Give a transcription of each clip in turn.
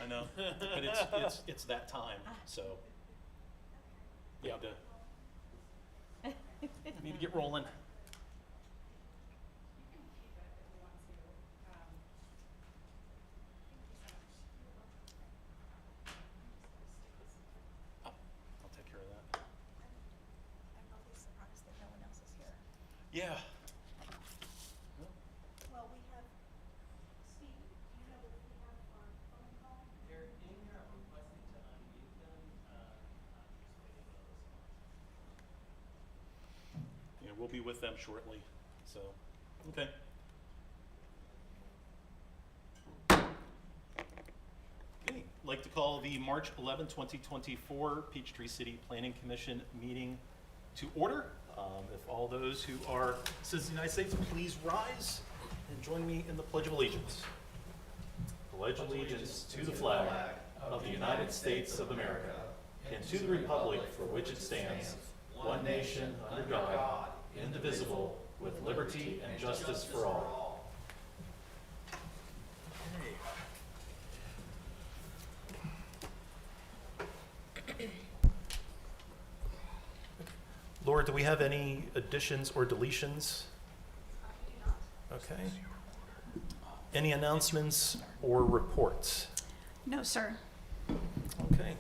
I know, but it's that time, so. Yeah. Need to get rolling. I'll take care of that. I'm always surprised that no one else is here. Yeah. Well, we have, Steve, do you know if we have our phone call? They're in here. I'm requesting to unmute them. I'm just waiting on a response. Yeah, we'll be with them shortly, so, okay. Okay, I'd like to call the March 11, 2024 Peachtree City Planning Commission meeting to order. If all those who are citizens of the United States, please rise and join me in the Pledge of Allegiance. Pledge allegiance to the flag of the United States of America and to the republic for which it stands, one nation under God, indivisible, with liberty and justice for all. Laura, do we have any additions or deletions? Okay. Any announcements or reports? No, sir. Okay.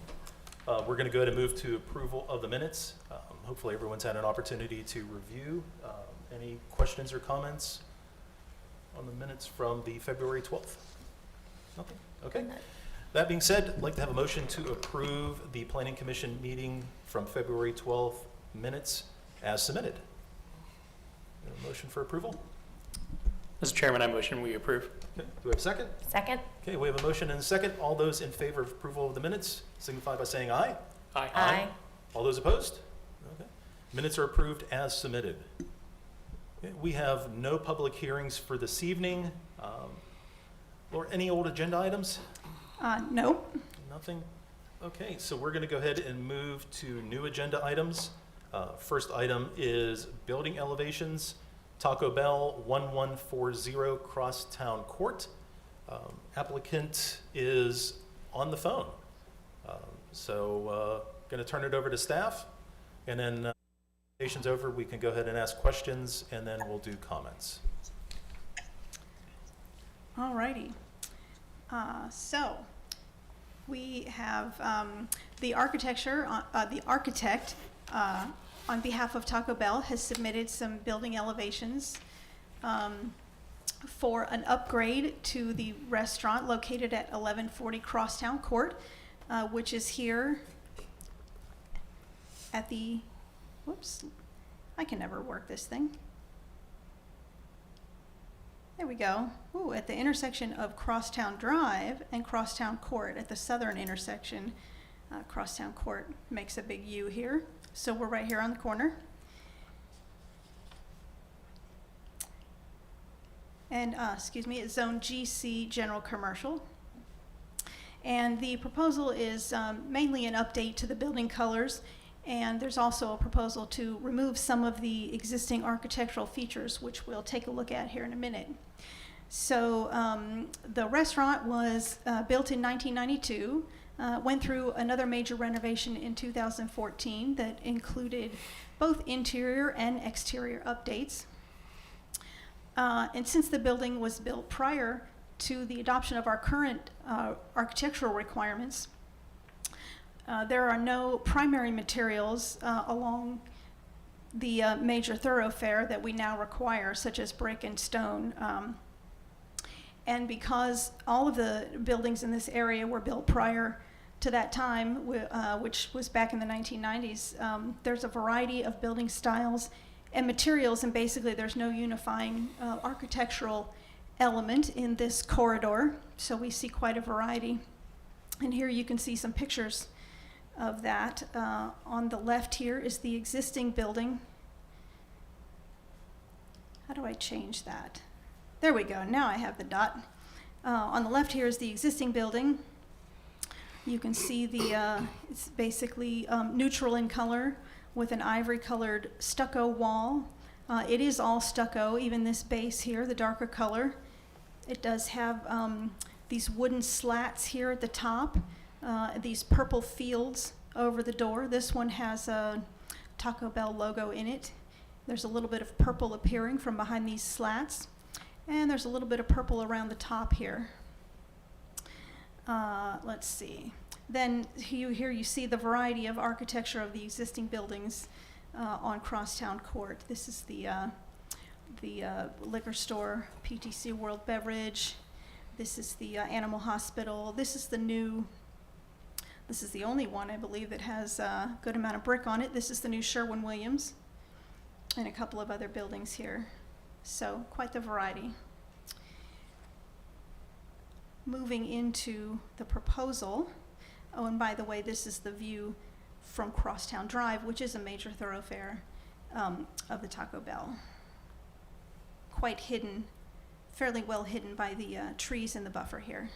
We're going to go ahead and move to approval of the minutes. Hopefully everyone's had an opportunity to review. Any questions or comments on the minutes from the February 12th? Nothing? Okay. That being said, I'd like to have a motion to approve the Planning Commission meeting from February 12th minutes as submitted. A motion for approval? Mr. Chairman, I motion we approve. Okay. Do we have a second? Second? Okay, we have a motion and a second. All those in favor of approval of the minutes signify by saying aye. Aye. Aye. All those opposed? Okay. Minutes are approved as submitted. Okay, we have no public hearings for this evening. Or any old agenda items? Nope. Nothing? Okay, so we're going to go ahead and move to new agenda items. First item is building elevations, Taco Bell 1140 Crosstown Court. Applicant is on the phone. So going to turn it over to staff, and then presentation's over, we can go ahead and ask questions, and then we'll do comments. All righty. So we have the architect on behalf of Taco Bell has submitted some building elevations for an upgrade to the restaurant located at 1140 Crosstown Court, which is here at the, whoops, I can never work this thing. There we go. Ooh, at the intersection of Crosstown Drive and Crosstown Court, at the southern intersection. Crosstown Court makes a big U here. So we're right here on the corner. And, excuse me, it's Zone GC General Commercial. And the proposal is mainly an update to the building colors, and there's also a proposal to remove some of the existing architectural features, which we'll take a look at here in a minute. So the restaurant was built in 1992, went through another major renovation in 2014 that included both interior and exterior updates. And since the building was built prior to the adoption of our current architectural requirements, there are no primary materials along the major thoroughfare that we now require, such as brick and stone. And because all of the buildings in this area were built prior to that time, which was back in the 1990s, there's a variety of building styles and materials, and basically there's no unifying architectural element in this corridor, so we see quite a variety. And here you can see some pictures of that. On the left here is the existing building. How do I change that? There we go, now I have the dot. On the left here is the existing building. You can see the, it's basically neutral in color with an ivory colored stucco wall. It is all stucco, even this base here, the darker color. It does have these wooden slats here at the top, these purple fields over the door. This one has a Taco Bell logo in it. There's a little bit of purple appearing from behind these slats, and there's a little bit of purple around the top here. Let's see. Then here you see the variety of architecture of the existing buildings on Crosstown Court. This is the liquor store, PTC World Beverage. This is the animal hospital. This is the only one, I believe, that has a good amount of brick on it. This is the new Sherwin-Williams and a couple of other buildings here. So quite the variety. Moving into the proposal. Oh, and by the way, this is the view from Crosstown Drive, which is a major thoroughfare of the Taco Bell. Quite hidden, fairly well hidden by the trees in the buffer here.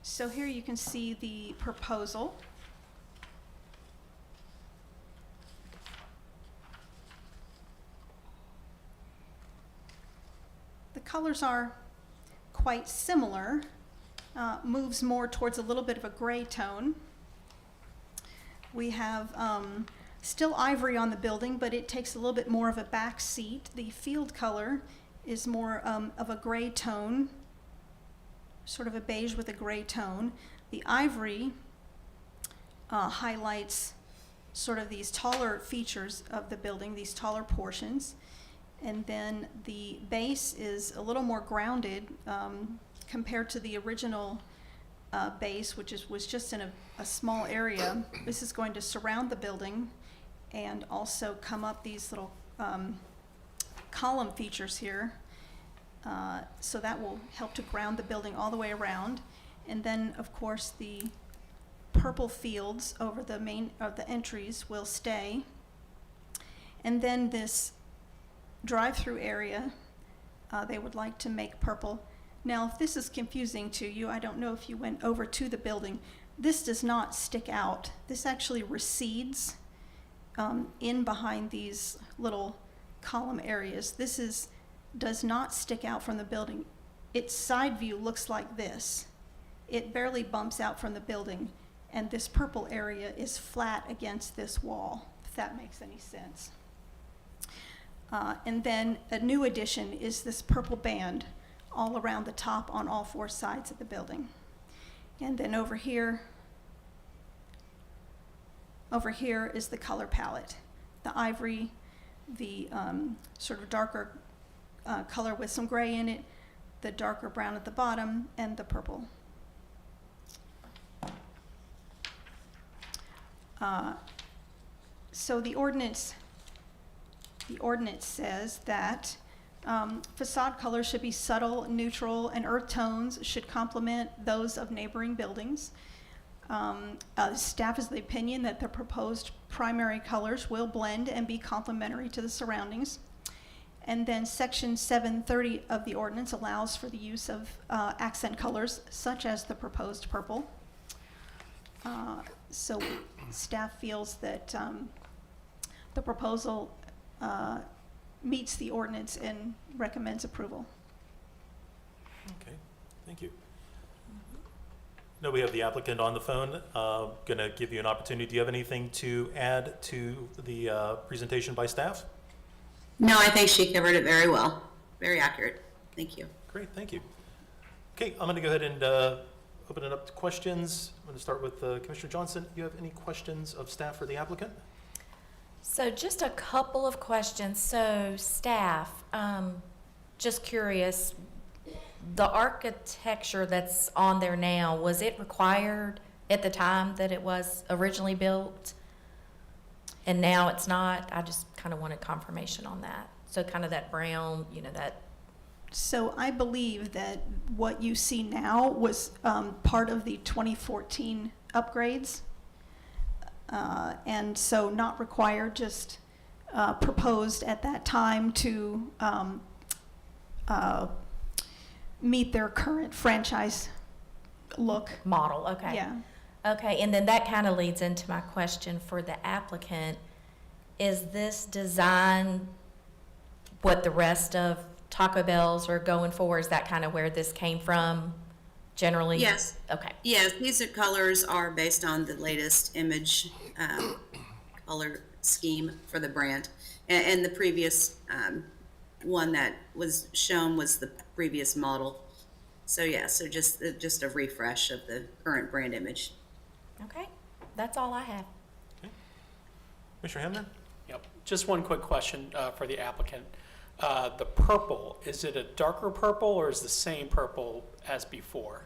So here you can see the proposal. The colors are quite similar, moves more towards a little bit of a gray tone. We have still ivory on the building, but it takes a little bit more of a back seat. The field color is more of a gray tone, sort of a beige with a gray tone. The ivory highlights sort of these taller features of the building, these taller portions. And then the base is a little more grounded compared to the original base, which was just in a small area. This is going to surround the building and also come up these little column features here. So that will help to ground the building all the way around. And then, of course, the purple fields over the main of the entries will stay. And then this drive-through area, they would like to make purple. Now, if this is confusing to you, I don't know if you went over to the building. This does not stick out. This actually recedes in behind these little column areas. This does not stick out from the building. Its side view looks like this. It barely bumps out from the building, and this purple area is flat against this wall, if that makes any sense. And then a new addition is this purple band all around the top on all four sides of the building. And then over here is the color palette. The ivory, the sort of darker color with some gray in it, the darker brown at the bottom, and the purple. So the ordinance says that facade colors should be subtle, neutral, and earth tones should complement those of neighboring buildings. Staff is of the opinion that the proposed primary colors will blend and be complementary to the surroundings. And then section 730 of the ordinance allows for the use of accent colors such as the proposed purple. So staff feels that the proposal meets the ordinance and recommends approval. Okay, thank you. No, we have the applicant on the phone. Going to give you an opportunity. Do you have anything to add to the presentation by staff? No, I think she covered it very well. Very accurate. Thank you. Great, thank you. Okay, I'm going to go ahead and open it up to questions. I'm going to start with Commissioner Johnson. Do you have any questions of staff for the applicant? So just a couple of questions. So staff, just curious, the architecture that's on there now, was it required at the time that it was originally built? And now it's not? I just kind of wanted confirmation on that. So kind of that brown, that. So I believe that what you see now was part of the 2014 upgrades. And so not required, just proposed at that time to meet their current franchise look. Model, okay. Yeah. Okay, and then that kind of leads into my question for the applicant. Is this design what the rest of Taco Bells are going for? Is that kind of where this came from generally? Yes. Okay. Yes, these colors are based on the latest image color scheme for the brand. And the previous one that was shown was the previous model. So yeah, so just a refresh of the current brand image. Okay. That's all I have. Okay. Commissioner Hamner? Yep. Just one quick question for the applicant. The purple, is it a darker purple or is the same purple as before?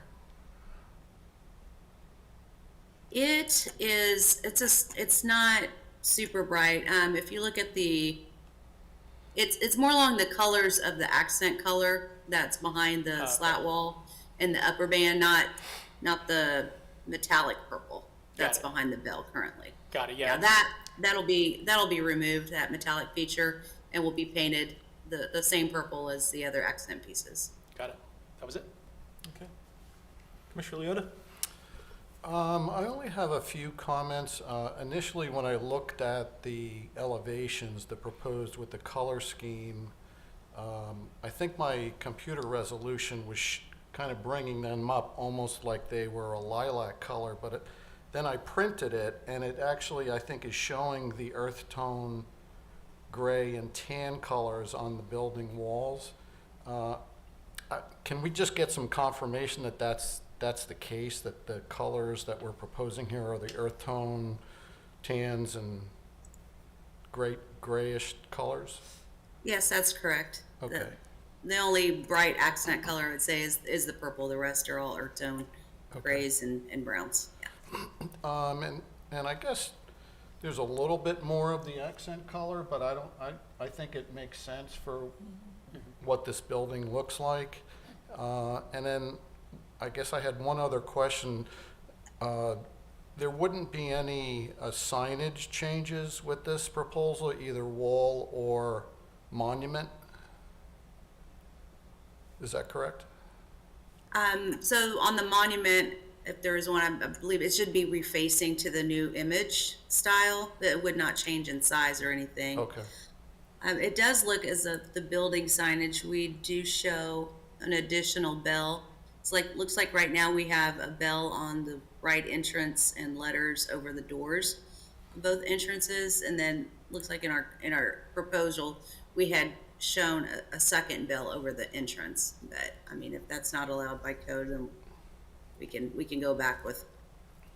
It's not super bright. If you look at it's more along the colors of the accent color that's behind the slat wall and the upper band, not the metallic purple that's Got it. behind the bell currently. Got it, Yeah, yeah. that'll be removed, that metallic feature, and will be painted the same purple as the other accent pieces. Got it. That was it. Okay. Commissioner Leota? I only have a few comments. Initially, when I looked at the elevations, the proposed with the color scheme, I think my computer resolution was kind of bringing them up almost like they were a lilac color, but then I printed it, and it actually, I think, is showing the earth tone gray and tan colors on the building walls. Can we just get some confirmation that that's the case, that the colors that we're proposing here are the earth tone, tans, and grayish colors? Yes, that's correct. Okay. The only bright accent color I would say is the purple. The rest are all earth tone grays and browns. Yeah. And I guess there's a little bit more of the accent color, but I think it makes sense for what this building looks like. And then I guess I had one other question. There wouldn't be any signage changes with this proposal, either wall or monument? Is that correct? So on the monument, if there is one, I believe it should be refacing to the new image style. That would not change in size or anything. Okay. It does look as if the building signage, we do show an additional bell. Looks like right now we have a bell on the right entrance and letters over the doors, both entrances, and then looks like in our proposal we had shown a second bell over the entrance. But I mean, if that's not allowed by code, then we can go back with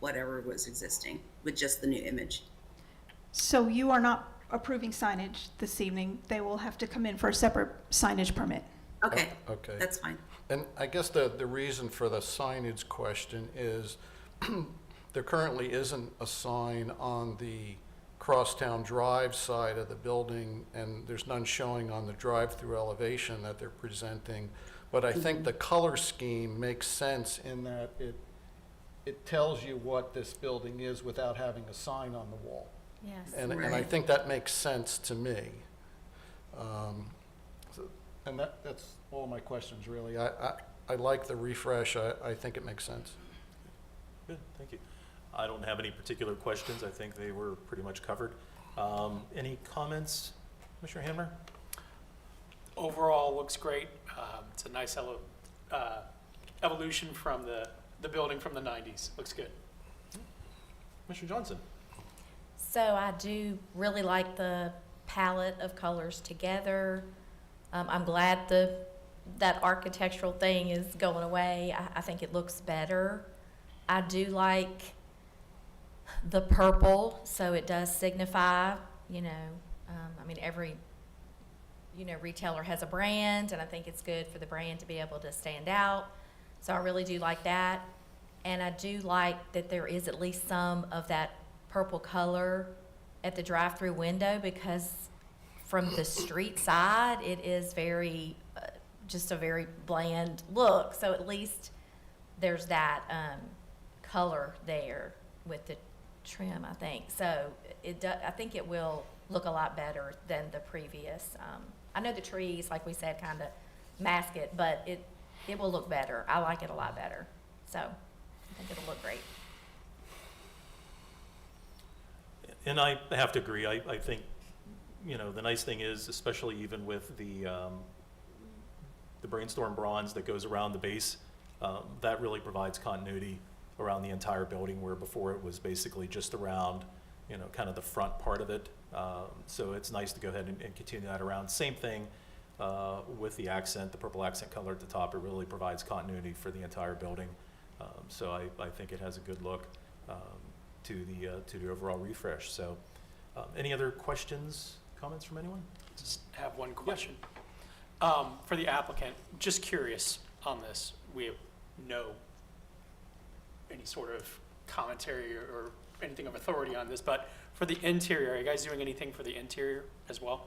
whatever was existing with just the new image. So you are not approving signage this evening. They will have to come in for a separate signage permit. Okay. Okay. That's fine. And I guess the reason for the signage question is there currently isn't a sign on the Crosstown Drive side of the building, and there's none showing on the drive-through elevation that they're presenting. But I think the color scheme makes sense in that it tells you what this building is without having a sign on the wall. Yes. And I Right. think that makes sense to me. And that's all my questions, really. I like the refresh. I think it makes sense. Good, thank you. I don't have any particular questions. I think they were pretty much covered. Any comments, Commissioner Hammer? Overall, looks great. It's a nice evolution from the building from the 90s. Looks good. Commissioner Johnson? So I do really like the palette of colors together. I'm glad that architectural thing is going away. I think it looks better. I do like the purple, so it does signify, I mean, every, retailer has a brand, and I think it's good for the brand to be able to stand out. So I really do like that. And I do like that there is at least some of that purple color at the drive-through window, because from the street side, it is very, just a very bland look. So at least there's that color there with the trim, I think. So I think it will look a lot better than the previous. I know the trees, like we said, kind of mask it, but it will look better. I like it a lot better. So I think it'll look great. And I have to agree. I think, the nice thing is, especially even with the the brainstorm bronze that goes around the base, that really provides continuity around the entire building, where before it was basically just around, kind of the front part of it. So it's nice to go ahead and continue that around. Same thing with the accent, the purple accent color at the top. It really provides continuity for the entire building. So I think it has a good look to the overall refresh. So any other questions, comments from anyone? Just have one question. For the applicant, just curious on this, we have any sort of commentary or anything of authority on this, but for the interior, are you guys doing anything for the interior as well?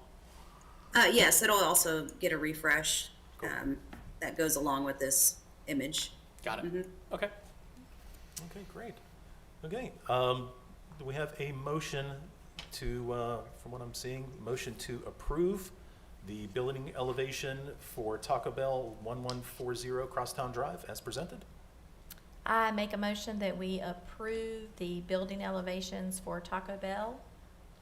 Yes, it'll also get a refresh Cool. that goes along with this image. Got it. Mhm. Okay. Okay, great. Okay, do we have a motion to, from what I'm seeing, motion to approve the building elevation for Taco Bell 1140 Crosstown Drive as presented? I make a motion that we approve the building elevations for Taco Bell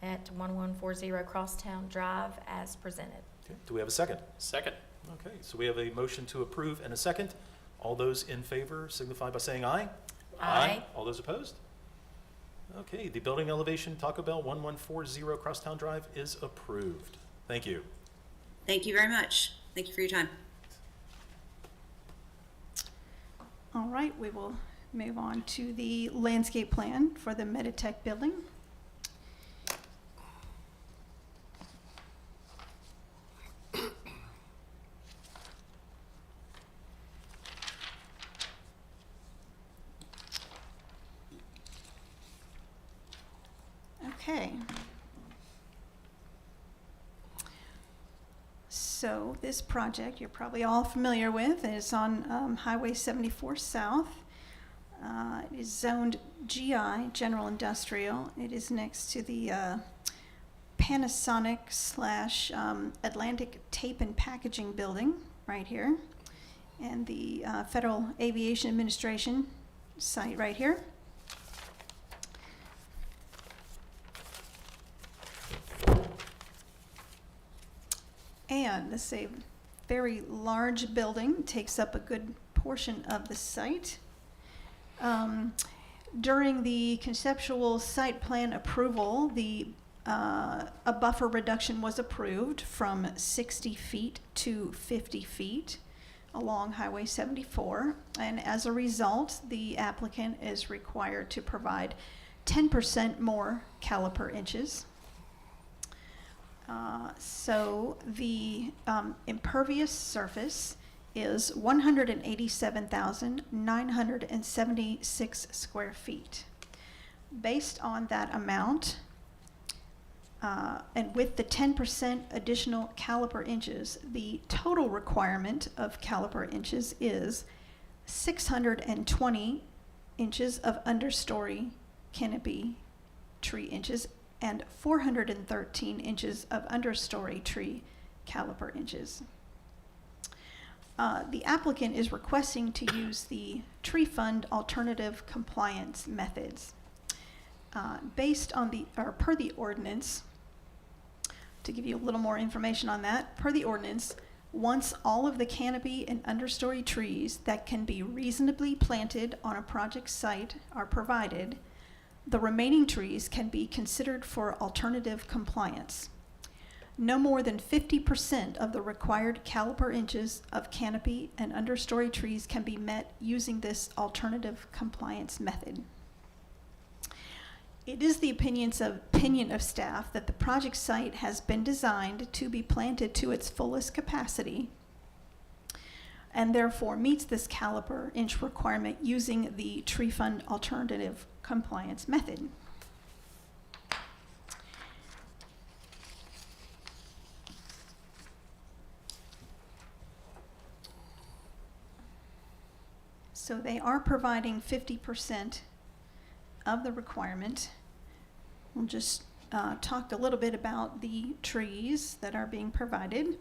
at 1140 Crosstown Drive as presented. Okay, do we have a second? Second. Okay, so we have a motion to approve and a second. All those in favor signify by saying aye. Aye. All those opposed? Okay, the building elevation Taco Bell 1140 Crosstown Drive is approved. Thank you. Thank you very much. Thank you for your time. All right, we will move on to the landscape plan for the Meditech building. Okay. So this project you're probably all familiar with is on Highway 74 South. It is zoned GI, General Industrial. It is next to the Panasonic / Atlantic Tape and Packaging building right here, and the Federal Aviation Administration site right here. And this is a very large building, takes up a good portion of the site. During the conceptual site plan approval, a buffer reduction was approved from 60 feet to 50 feet along Highway 74. And as a result, the applicant is required to provide 10% more caliper inches. So the impervious surface is 187,976 square feet. Based on that amount, and with the 10% additional caliper inches, the total requirement of caliper inches is 620 inches of understory canopy tree inches and 413 inches of understory tree caliper inches. The applicant is requesting to use the tree fund alternative compliance methods. Based on per the ordinance, to give you a little more information on that, per the ordinance, once all of the canopy and understory trees that can be reasonably planted on a project site are provided, the remaining trees can be considered for alternative compliance. No more than 50% of the required caliper inches of canopy and understory trees can be met using this alternative compliance method. It is the opinion of staff that the project site has been designed to be planted to its fullest capacity and therefore meets this caliper inch requirement using the tree fund alternative compliance method. So they are providing 50% of the requirement. We'll just talk a little bit about the trees that are being provided.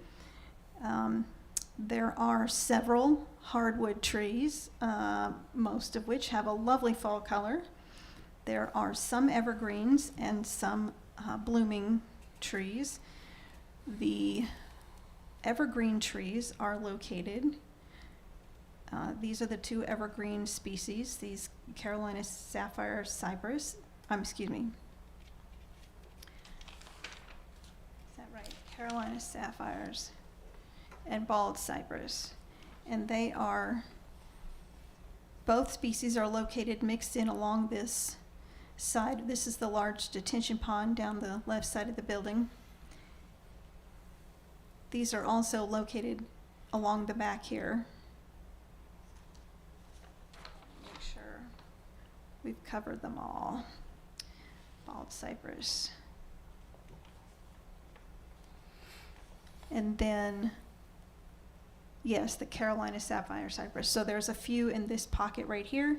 There are several hardwood trees, most of which have a lovely fall color. There are some evergreens and some blooming trees. The evergreen trees are located. These are the two evergreen species, these Carolina sapphire cypress, excuse me. Is that right? Carolina sapphires and bald cypress. And they are, both species are located mixed in along this side. This is the large detention pond down the left side of the building. These are also located along the back here. Make sure we've covered them all. Bald cypress. And then, yes, the Carolina sapphire cypress. So there's a few in this pocket right here,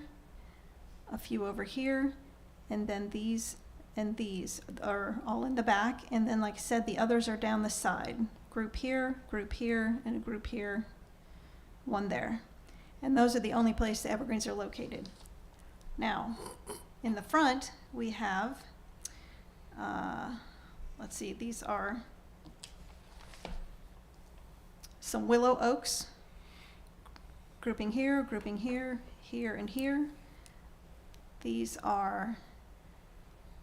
a few over here, and then these and these are all in the back. And then, like I said, the others are down the side. Group here, and a group here, one there. And those are the only place the evergreens are located. Now, in the front, we have, let's see, these are some willow oaks, grouping here, here, and here. These are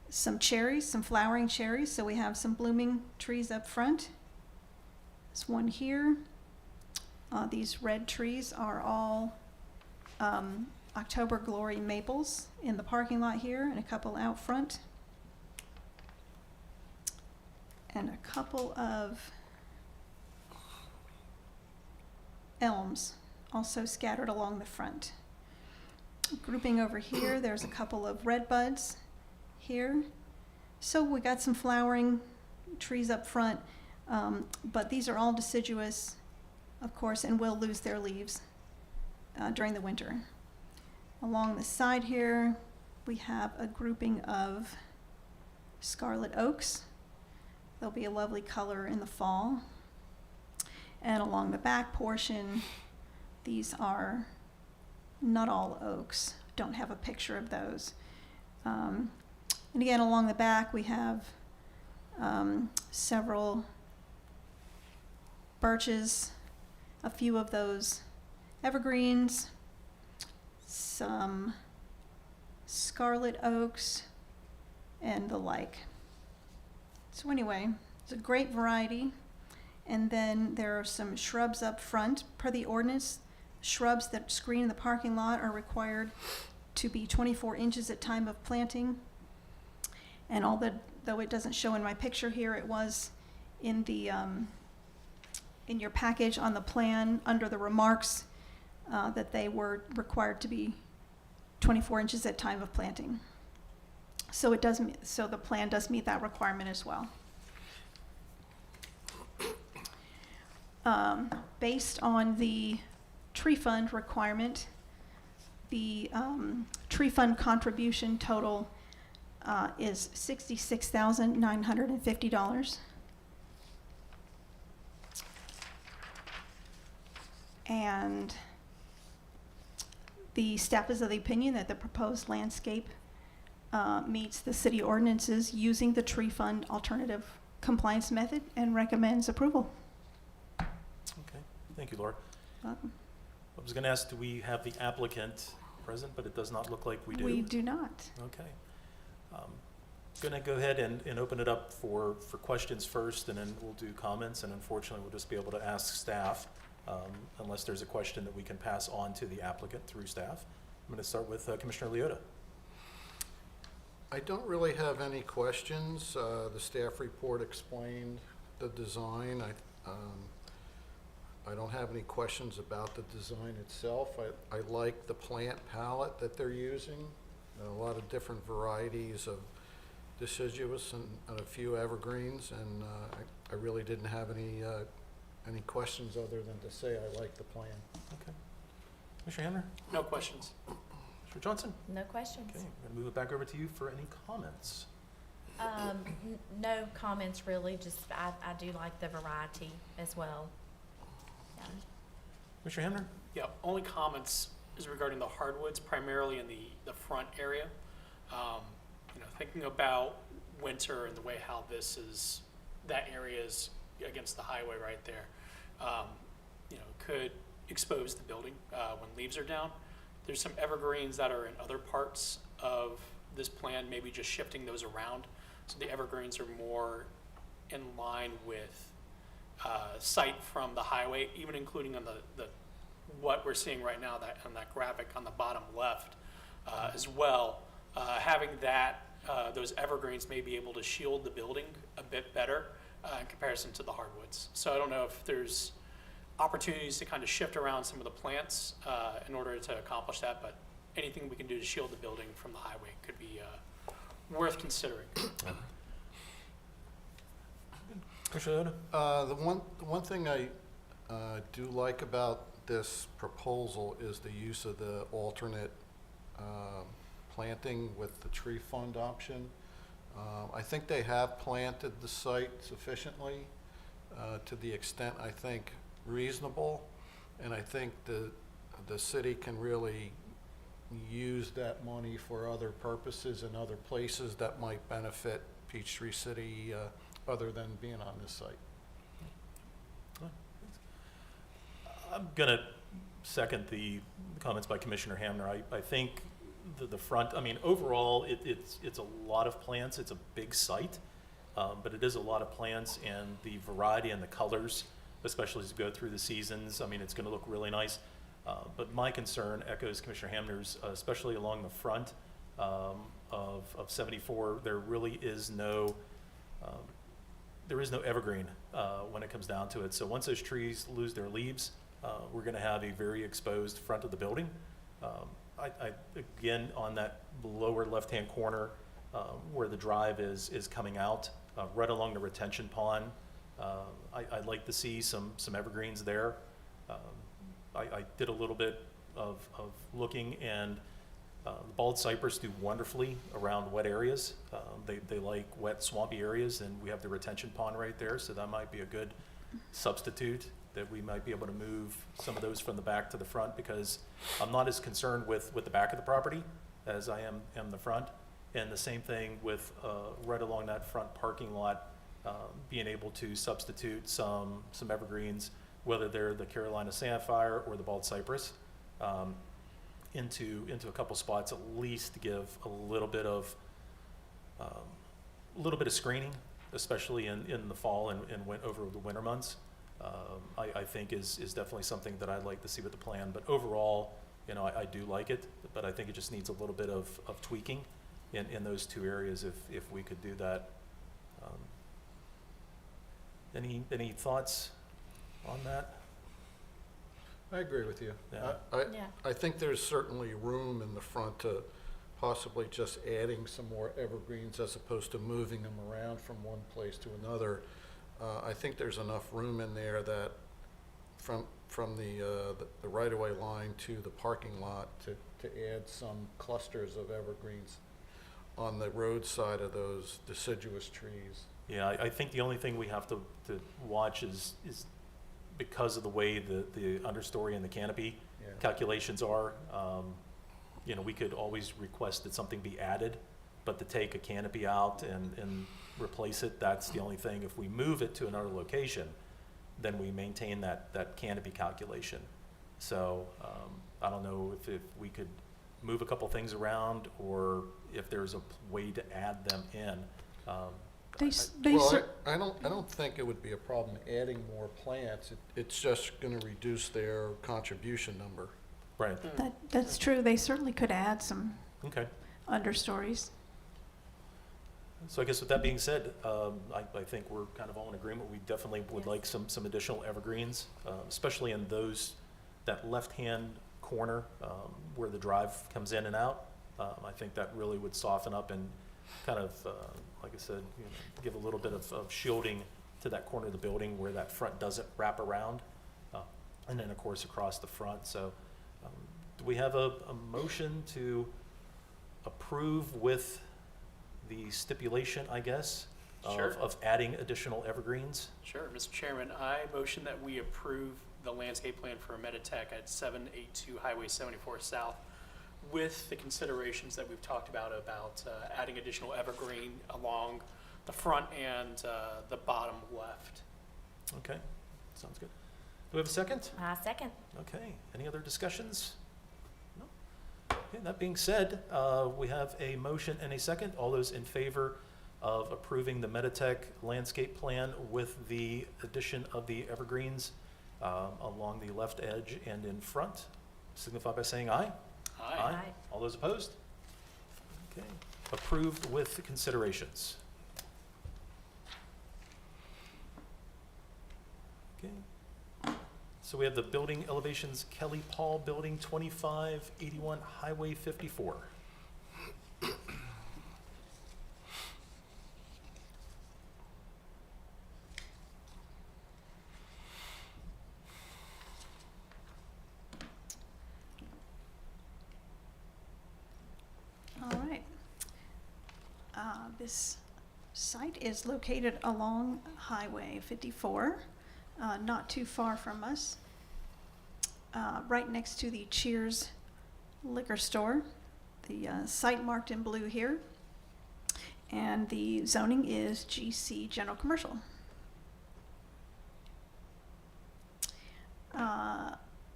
some cherries, some flowering cherries. So we have some blooming trees up front. There's one here. These red trees are all October Glory maples in the parking lot here, and a couple out front. And a couple of elms also scattered along the front. Grouping over here, there's a couple of red buds here. So we got some flowering trees up front, but these are all deciduous, of course, and will lose their leaves during the winter. Along the side here, we have a grouping of scarlet oaks. They'll be a lovely color in the fall. And along the back portion, these are not all oaks. Don't have a picture of those. And again, along the back, we have several birches, a few of those evergreens, some scarlet oaks, and the like. So anyway, it's a great variety. And then there are some shrubs up front. Per the ordinance, shrubs that screen the parking lot are required to be 24 inches at time of planting. And though it doesn't show in my picture here, it was in the in your package on the plan under the remarks that they were required to be 24 inches at time of planting. So it does. So the plan does meet that requirement as well. Based on the tree fund requirement, the tree fund contribution total is $66,950. And the staff is of the opinion that the proposed landscape meets the city ordinances using the tree fund alternative compliance method and recommends approval. Okay, thank you, Laura. Welcome. I was going to ask, do we have the applicant present, but it does not look like we do. We do not. Okay. Going to go ahead and open it up for questions first, and then we'll do comments, and unfortunately, we'll just be able to ask staff unless there's a question that we can pass on to the applicant through staff. I'm going to start with Commissioner Leota. I don't really have any questions. The staff report explained the design. I don't have any questions about the design itself. I like the plant palette that they're using. A lot of different varieties of deciduous and a few evergreens, and I really didn't have any questions other than to say I like the plan. Okay. Commissioner Hamner? No questions. Commissioner Johnson? No questions. Okay, I'm going to move it back over to you for any comments. No comments really, just I do like the variety as well. Yeah. Commissioner Hamner? Yeah, only comments is regarding the hardwoods, primarily in the front area. Thinking about winter and the way how that area is against the highway right there. could expose the building when leaves are down. There's some evergreens that are in other parts of this plan, maybe just shifting those around. So the evergreens are more in line with sight from the highway, even including on the what we're seeing right now that on that graphic on the bottom left as well. Having those evergreens may be able to shield the building a bit better in comparison to the hardwoods. So I don't know if there's opportunities to kind of shift around some of the plants in order to accomplish that, but anything we can do to shield the building from the highway could be worth considering. Commissioner The one thing I do like about this proposal is the use of the alternate planting with the tree fund option. I think they have planted the site sufficiently to the extent I think reasonable, and I think the city can really use that money for other purposes in other places that might benefit Peachtree City other than being on this site. I'm going to second the comments by Commissioner Hamner. I think the front, I mean, overall, it's a lot of plants. It's a big site, but it is a lot of plants, and the variety and the colors, especially as you go through the seasons, I mean, it's going to look really nice. But my concern echoes Commissioner Hamner's, especially along the front of 74. There really is no evergreen when it comes down to it. So once those trees lose their leaves, we're going to have a very exposed front of the building. Again, on that lower left-hand corner where the drive is coming out, right along the retention pond, I'd like to see some evergreens there. I did a little bit of looking, and the bald cypress do wonderfully around wet areas. They like wet, swampy areas, and we have the retention pond right there, so that might be a good substitute, that we might be able to move some of those from the back to the front, because I'm not as concerned with the back of the property as I am the front. And the same thing with right along that front parking lot, being able to substitute some evergreens, whether they're the Carolina Sapphire or the bald cypress, into a couple spots, at least to give a little bit of screening, especially in the fall and over the winter months. I think is definitely something that I'd like to see with the plan. But overall, I do like it, but I think it just needs a little bit of tweaking in those two areas if we could do that. Any thoughts on that? I agree with you. Yeah. I think there's certainly room in the front to possibly just adding some more evergreens as opposed to moving them around from one place to another. I think there's enough room in there that from the right-of-way line to the parking lot to add some clusters of evergreens on the roadside of those deciduous trees. Yeah, I think the only thing we have to watch is because of the way the understory and the canopy calculations are. We could always request that something be added, but to take a canopy out and replace it, that's the only thing. If we move it to another location, then we maintain that canopy calculation. So I don't know if we could move a couple things around, or if there's a way to add them in. I don't think it would be a problem adding more plants. It's just going to reduce their contribution number. Right. That's true. They certainly could add some Okay. understories. So I guess with that being said, I think we're kind of all in agreement. We definitely would like some additional evergreens, especially in that left-hand corner where the drive comes in and out. I think that really would soften up and kind of, like I said, give a little bit of shielding to that corner of the building where that front doesn't wrap around, and then of course across the front. So do we have a motion to approve with the stipulation, I guess, Sure. of adding additional evergreens? Sure, Mr. Chairman, I motion that we approve the landscape plan for Meditech at 782 Highway 74 South with the considerations that we've talked about adding additional evergreen along the front and the bottom left. Okay, sounds good. we have a second? Second. Okay, any other discussions? No? Okay, that being said, we have a motion and a second. All those in favor of approving the Meditech landscape plan with the addition of the evergreens along the left edge and in front, signify by saying aye. Aye. All those opposed? Okay, approved with considerations. Okay. So we have the building elevations, Kelly Paul Building, 2581 Highway 54. All right. This site is located along Highway 54, not too far from us, right next to the Cheers liquor store. The site marked in blue here, and the zoning is GC General Commercial.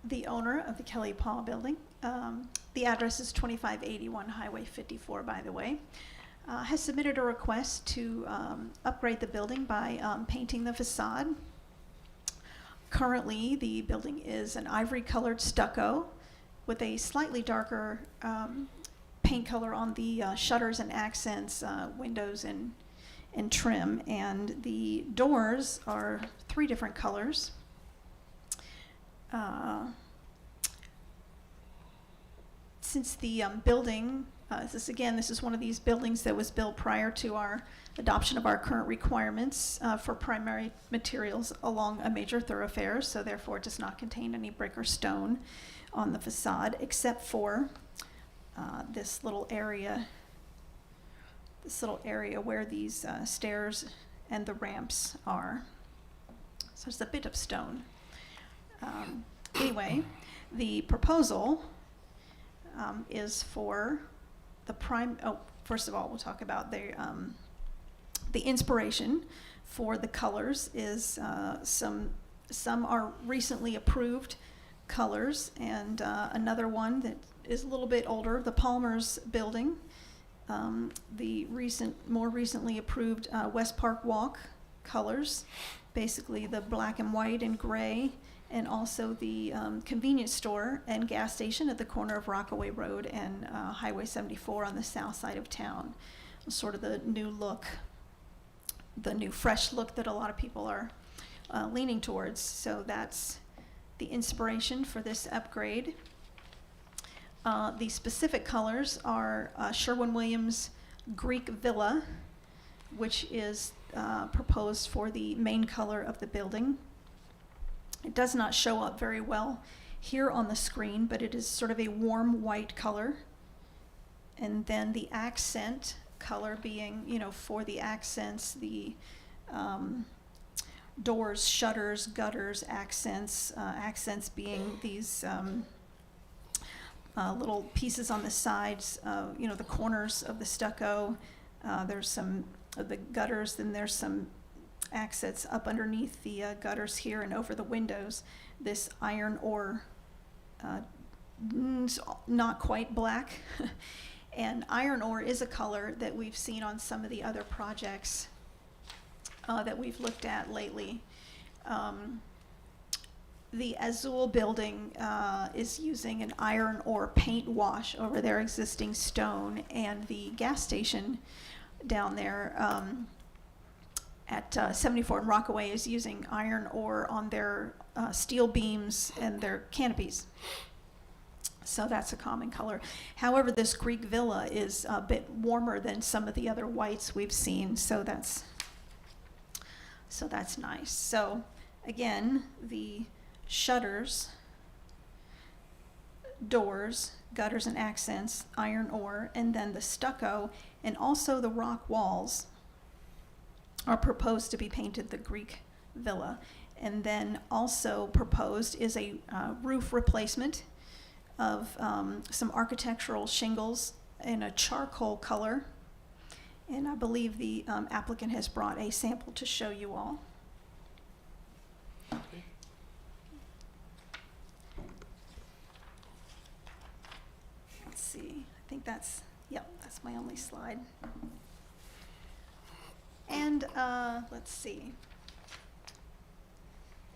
The owner of the Kelly Paul Building, the address is 2581 Highway 54, by the way, has submitted a request to upgrade the building by painting the facade. Currently, the building is an ivory-colored stucco with a slightly darker paint color on the shutters and accents, windows, and trim. And the doors are 3 different colors. Since the building, this is one of these buildings that was built prior to our adoption of our current requirements for primary materials along a major thoroughfare, so therefore it does not contain any brick or stone on the facade, except for this little area where these stairs and the ramps are. So there's a bit of stone. Anyway, the proposal is for the first of all, we'll talk about the inspiration for the colors is some are recently approved colors, and another one that is a little bit older, the Palmer's building, the more recently approved West Park Walk colors, basically the black and white and gray, and also the convenience store and gas station at the corner of Rockaway Road and Highway 74 on the south side of town. Sort of the new look, the new fresh look that a lot of people are leaning towards. So that's the inspiration for this upgrade. The specific colors are Sherwin-Williams Greek Villa, which is proposed for the main color of the building. It does not show up very well here on the screen, but it is sort of a warm white color. And then the accent color being, for the accents, the doors, shutters, gutters, accents being these little pieces on the sides, the corners of the stucco. There's some of the gutters, then there's some accents up underneath the gutters here and over the windows. This iron ore, not quite black. And iron ore is a color that we've seen on some of the other projects that we've looked at lately. The Azul building is using an iron ore paint wash over their existing stone, and the gas station down there at 74 in Rockaway is using iron ore on their steel beams and their canopies. So that's a common color. However, this Greek Villa is a bit warmer than some of the other whites we've seen, so that's nice. So again, the shutters, doors, gutters and accents, iron ore, and then the stucco and also the rock walls are proposed to be painted the Greek Villa. And then also proposed is a roof replacement of some architectural shingles in a charcoal color. And I believe the applicant has brought a sample to show you all. think that's, yep, that's my only slide. And, let's see.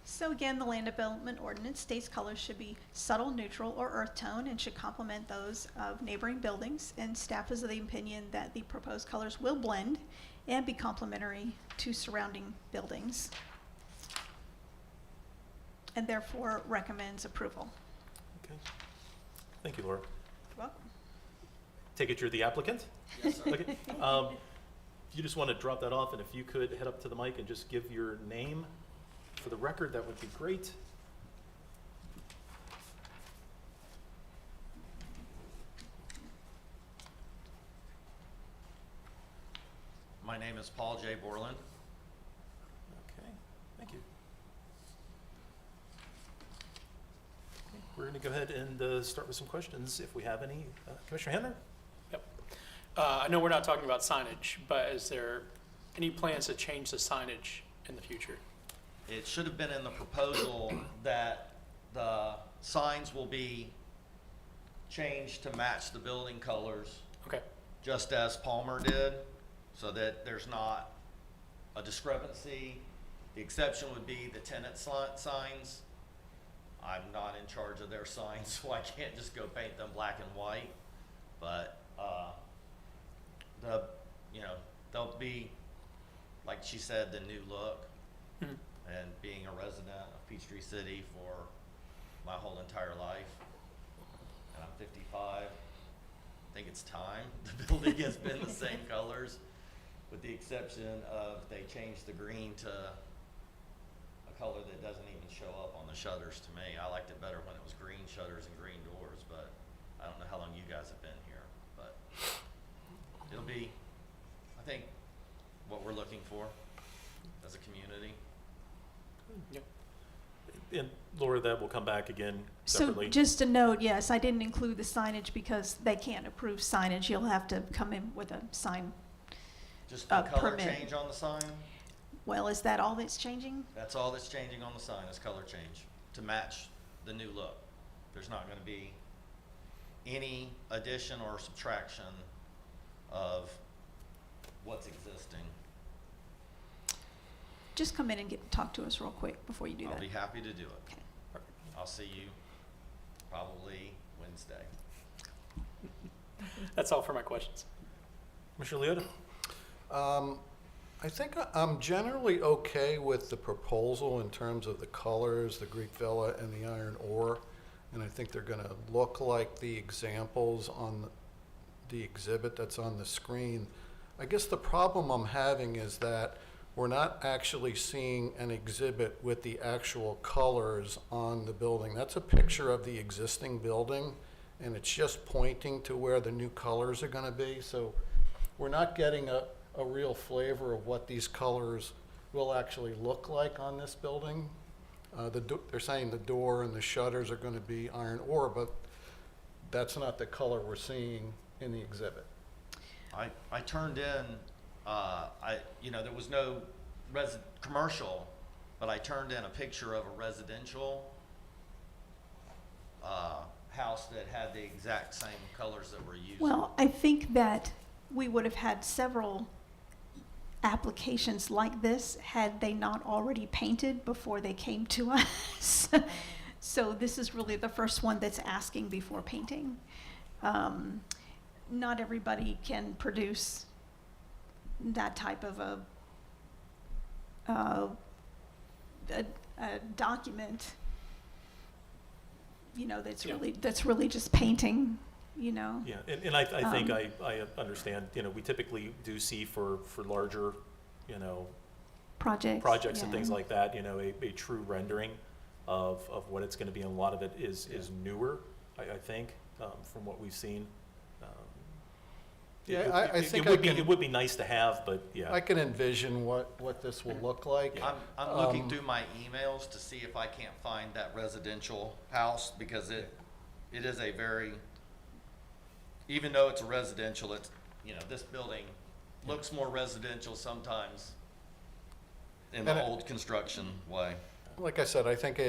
So again, the land development ordinance states colors should be subtle, neutral, or earth tone and should complement those of neighboring buildings. And staff is of the opinion that the proposed colors will blend and be complementary to surrounding buildings. And therefore recommends approval. Okay. Thank you, Laura. You're welcome. Take it you're the applicant? Yes, sir. Okay. If you just want to drop that off, and if you could head up to the mic and just give your name for the record, that would be great. My name is Paul J. Borland. Okay, thank you. Okay, we're going to go ahead and start with some questions, if we have any. Commissioner Hamner? Yep. I know we're not talking about signage, but is there any plans to change the signage in the future? It should have been in the proposal that the signs will be changed to match the building colors, Okay, just as Palmer did, so that there's not a discrepancy. The exception would be the tenant signs. I'm not in charge of their signs, so I can't just go paint them black and white. But, they'll be, like she said, the new look. Mhm. And being a resident of Peachtree City for my whole entire life, and I'm 55, I think it's time. The building has been the same colors, with the exception of they changed the green to a color that doesn't even show up on the shutters to me. I liked it better when it was green shutters and green doors, but I don't know how long you guys have been here, but it'll be, I think, what we're looking for as a community. yep. And Laura, that will come back again So separately. just a note, yes, I didn't include the signage because they can't approve signage. You'll have to come in with a sign. Just the color Permit. change on the sign, Well, is that all that's changing? that's all that's changing on the sign is color change to match the new look. There's not gonna be any addition or subtraction of what's existing. Just come in and talk to us real quick before you do I'll that. be happy to do it. Okay. I'll see you probably Wednesday. That's all for my questions. Commissioner Leota? I think I'm generally okay with the proposal in terms of the colors, the Greek villa and the iron ore. And I think they're gonna look like the examples on the exhibit that's on the screen. I guess the problem I'm having is that we're not actually seeing an exhibit with the actual colors on the building. That's a picture of the existing building, and it's just pointing to where the new colors are gonna be. So we're not getting a real flavor of what these colors will actually look like on this building. They're saying the door and the shutters are gonna be iron ore, but that's not the color we're seeing in the exhibit. I turned in, there was no commercial, but I turned in a picture of a residential house that had the exact same colors that we're using. Well, I think that we would have had several applications like this had they not already painted before they came to us. So this is really the first one that's asking before painting. Not everybody can produce that type of a document, that's really just painting, Yeah, and I think I understand, we typically do see for larger, projects and yeah. things like that, a true rendering of what it's gonna be, and a lot of it is newer, I think, from what we've seen. Yeah, I think it would be nice to have, but yeah. I can envision what this will look like. Yeah. I'm looking through my emails to see if I can't find that residential house, because it is a very, even though it's a residential, it's, this building looks more residential sometimes in the old construction way. Like I said, I think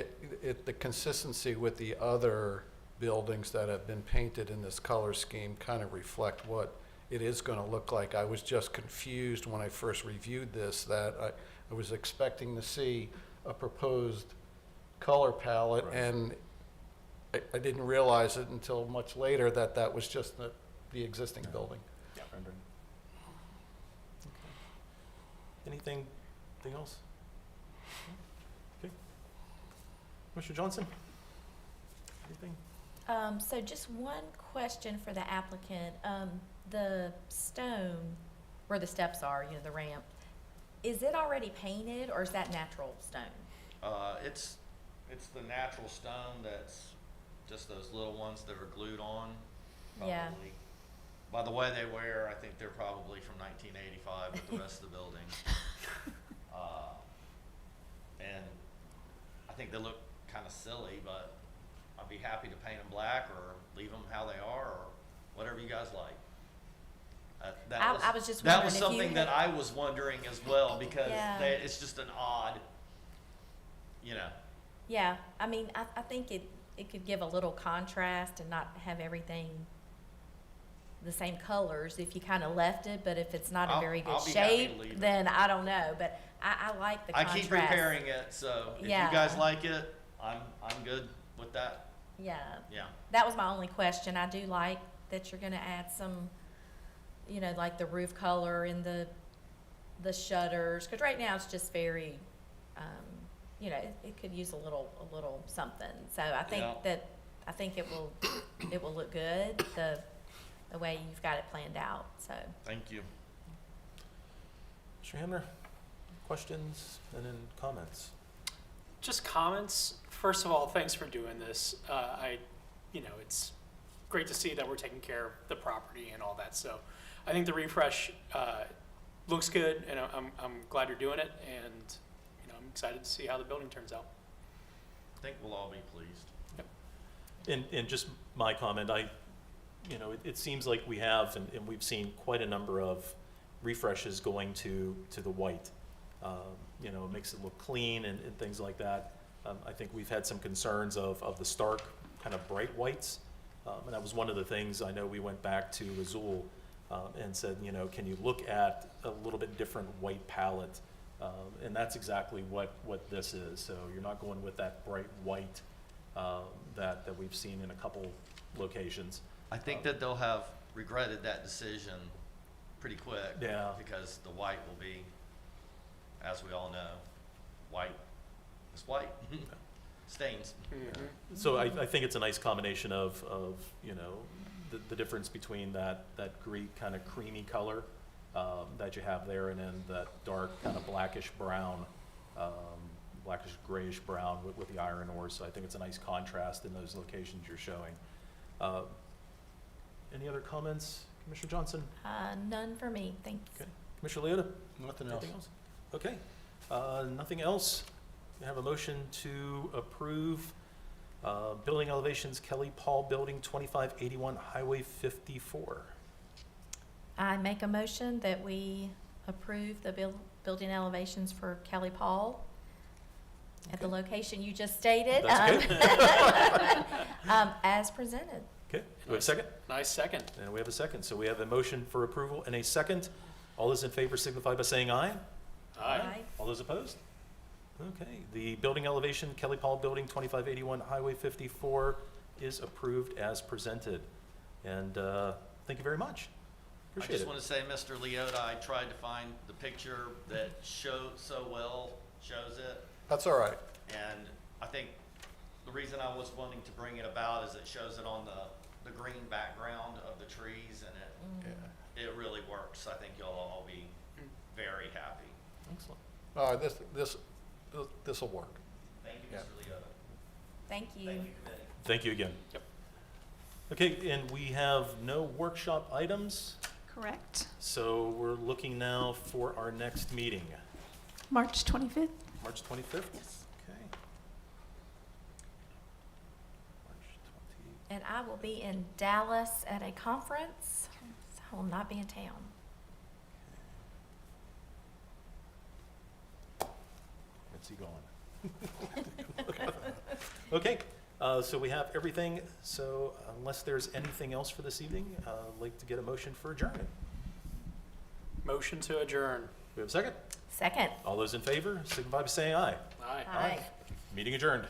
the consistency with the other buildings that have been painted in this color scheme kind of reflect what it is going to look like. I was just confused when I first reviewed this that I was expecting to see a proposed color palette, Right. and I didn't realize it until much later that that was just the existing building. Yeah. Rendering. Okay. Anything else? Okay. Mr. Johnson? Anything? So just one question for the applicant. The stone where the steps are, the ramp, is it already painted or is that natural stone? It's the natural stone that's just those little ones that are glued on. Yeah. Probably. By the way they wear, I think they're probably from 1985 with the rest of the building. And I think they look kind of silly, but I'd be happy to paint them black or leave them how they are or whatever you guys like. I was just that was wondering if you something that had- I was wondering as well because Yeah. it's just an odd, Yeah, I mean, I think it could give a little contrast and not have everything the same colors if you kind of left it, but if it's not a very good I'll be happy to shape, leave it. then I don't know, but I like the I contrast. keep repairing it, so if Yeah. you guys like it, I'm good with that. Yeah, Yeah. that was my only question. I do like that you're gonna add some, like the roof color and the shutters, because right now it's just very, it could use a little something. So I think Yeah. I think it will look good, the way you've got it planned out, so. Thank you. Mr. Hamner? Questions and then comments? Just comments. First of all, thanks for doing this. It's great to see that we're taking care of the property and all that. So I think the refresh looks good, and I'm glad you're doing it, and I'm excited to see how the building turns out. I think we'll all be pleased. And just my comment, it seems like we have, and we've seen quite a number of refreshes going to the white. It makes it look clean and things like that. I think we've had some concerns of the stark, kind of bright whites. And that was one of the things I know we went back to Azul and said, can you look at a little bit different white palette? And that's exactly what this is. So you're not going with that bright white that we've seen in a couple locations. I think that they'll have regretted that decision pretty quick. Yeah. Because the white will be, as we all know, white is white. Stains. So I think it's a nice combination of the difference between that Greek kind of creamy color that you have there, and then that dark kind of blackish brown, blackish grayish brown with the iron ore. So I think it's a nice contrast in those locations you're showing. Any other comments, Commissioner Johnson? None for me, thanks. Okay. Commissioner Leota? Nothing else. Anything else? Okay. Nothing else? We have a motion to approve building elevations, Kelly Paul Building, 2581 Highway 54. I make a motion that we approve the building elevations for Kelly Paul at the Okay. location you just stated. That's good. As presented. Okay, do we have a second? Nice second. And we have a second. So we have a motion for approval and a second. All those in favor signify by saying aye. Aye. All those opposed? Okay, the building elevation, Kelly Paul Building, 2581 Highway 54 is approved as presented. And thank you very much. I Appreciate just it. want to say, Mr. Leota, I tried to find the picture that shows it. That's all right. And I think the reason I was wanting to bring it about is it shows it on the green background of the trees, and Yeah. it really works. I think you'll all be very happy. Excellent. This will work. Thank you, Yeah. Mr. Leota. Thank you. Thank you, committee. Thank you again. Yep. Okay, and we have no workshop items, Correct. so we're looking now for our next meeting, March 25th? March 25th? Yes. Okay. March 20. And I will be in Dallas at a conference, so I will not be in town. Where's he going? Okay, So we have everything. So unless there's anything else for this evening, I'd like to get a motion for adjournment. Motion to adjourn. We have a second? Second. All those in favor, signify by saying aye. Aye. Aye. Meeting adjourned.